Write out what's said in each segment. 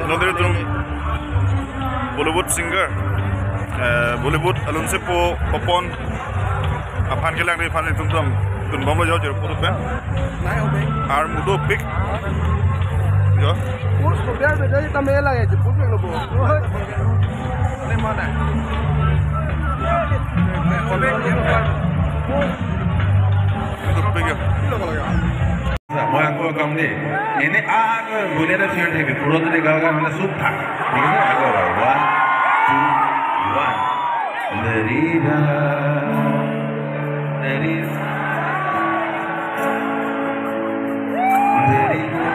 Nodri tum Bollywood singer, Bollywood alun se po popon aphan ke lang ni fan tum tun bomlo jauh jauh puru pen. Ar mudo pick. Jo. Purus biar beda kita mela ya, purus yang lobo. Ini mana? Moi encore comme des ini agar boleh ada siapa yang pura tu dia kalau mana suka ini agar one two one derida derida derida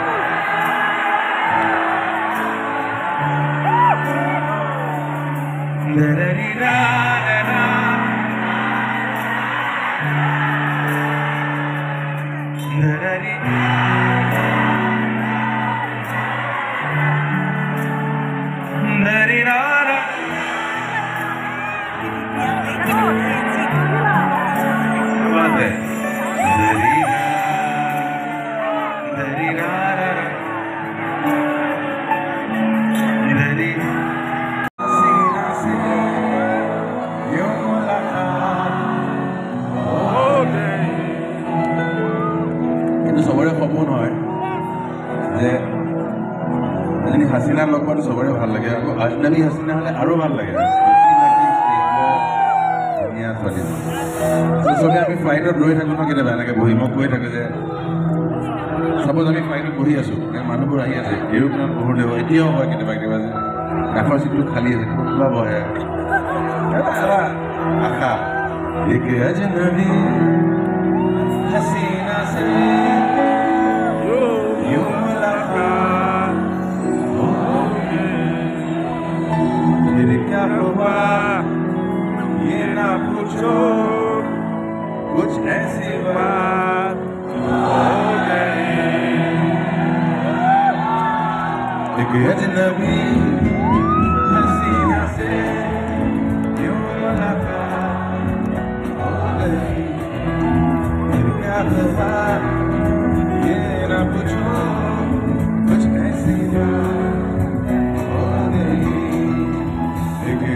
Hasina log পালে সবৰে ভাল লাগে আকৌ আজনবী হাসিনা হলে আৰু ভাল লাগে ধুনীয়া ছোৱালী চবে আমি ফ্লাইটত ৰৈ থাকোঁ ন কেতিয়াবা এনেকৈ বহি মই কৈ থাকোঁ যে চাপ'জ আমি ফ্লাইটত বহি আছোঁ মানুহবোৰ আহি আছে এৰোপ্লেনত বহুতে হয় এতিয়াও হয় কেতিয়াবা কেতিয়াবা যে কাষৰ চিটটো খালী আছে কোনোবা বহে আশা এক আজনবী হাসিনা সে क्या हुआ ये ना पूछो कुछ ऐसी बात हो गई एक अजनबी हसीना से यूं मुलाकात हो गई फिर क्या हुआ ये ना पूछो कुछ ऐसी बात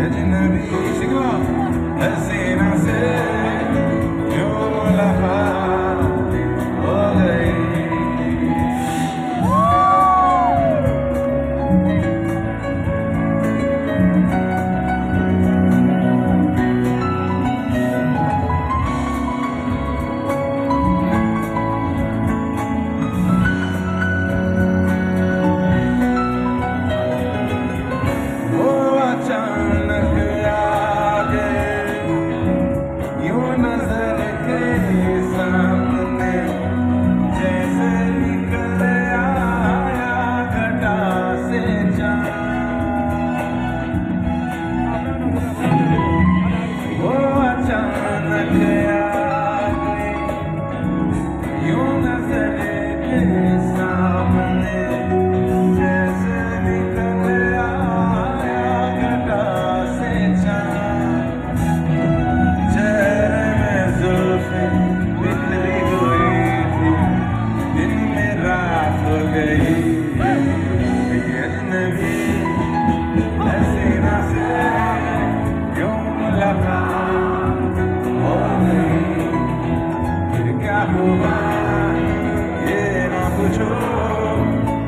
अजनबी सिखला हसीना से यूं मुलाकात हो गई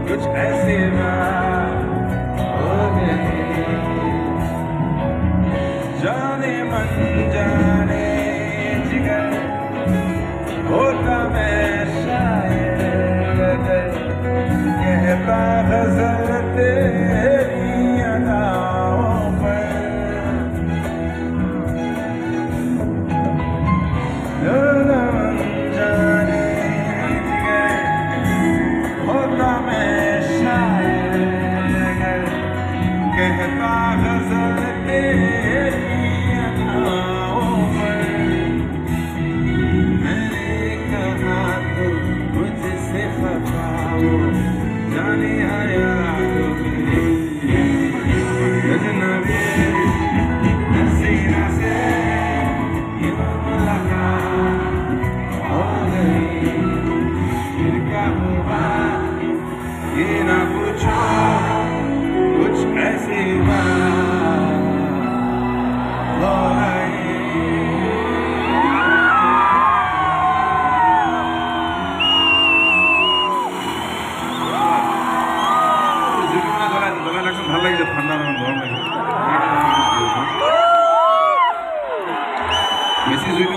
कुछ ऐसी बात हो गई जाने मन जाने जिगर होता मैं शायद कहता गज़ल तेरे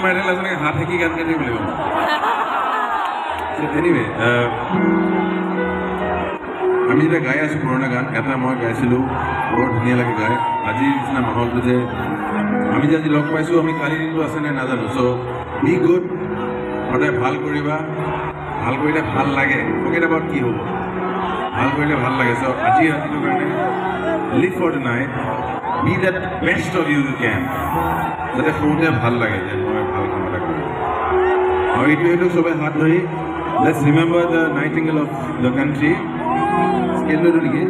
মাৰি থাকিলে আচলতে হাত হেঁকি গান গাই থাকিব লাগিব এনিৱে আমি যেতিয়া গাই আছোঁ পুৰণা গান এটা মই গাইছিলোঁ বৰ ধুনীয়া লাগে গাই আজিৰ নিচিনা মাহলটো যে আমি যে আজি লগ পাইছোঁ আমি কালি দিনটো আছে নে নাজানো চ' বি গুড সদায় ভাল কৰিবা ভাল কৰিলে ভাল লাগে ফৰগেট এবাউট কি হ'ব ভাল কৰিলে ভাল লাগে চ' আজি ৰাতিটোৰ কাৰণে live for the night be the best of you can যাতে সৰুতে ভাল লাগে যে মই ভাল কাম এটা কৰিম আৰু এইটো চবে হাত ধৰি let's remember the nightingale of the country scale লৈছোঁ নেকি